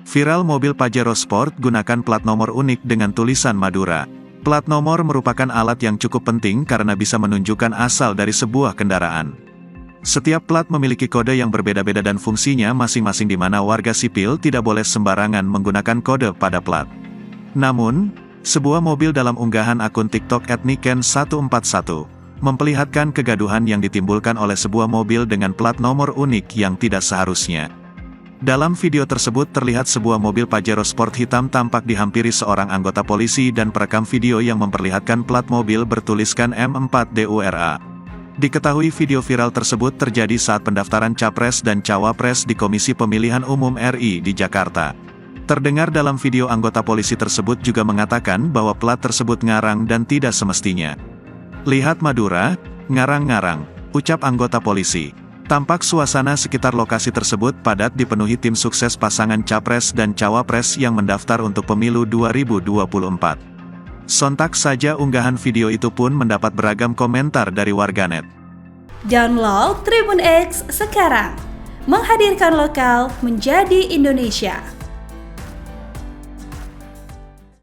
Viral mobil Pajero Sport gunakan plat nomor unik dengan tulisan Madura. Plat nomor merupakan alat yang cukup penting karena bisa menunjukkan asal dari sebuah kendaraan. Setiap plat memiliki kode yang berbeda-beda dan fungsinya masing-masing, di mana warga sipil tidak boleh sembarangan menggunakan kode pada plat. Namun, sebuah mobil dalam unggahan akun TikTok @niken141 memperlihatkan kegaduhan yang ditimbulkan oleh sebuah mobil dengan plat nomor unik yang tidak seharusnya. Dalam video tersebut terlihat sebuah mobil Pajero Sport hitam tampak dihampiri seorang anggota polisi dan perekam video yang memperlihatkan plat mobil bertuliskan M4DURA. Diketahui video viral tersebut terjadi saat pendaftaran Capres dan Cawapres di Komisi Pemilihan Umum RI di Jakarta. Terdengar dalam video anggota polisi tersebut juga mengatakan bahwa plat tersebut ngarang dan tidak semestinya. "Lihat Madura, ngarang-ngarang," ucap anggota polisi. Tampak suasana sekitar lokasi tersebut padat dipenuhi tim sukses pasangan Capres dan Cawapres yang mendaftar untuk pemilu 2024. Sontak saja unggahan video itu pun mendapat beragam komentar dari warganet. Download Tribun X sekarang, menghadirkan lokal menjadi Indonesia.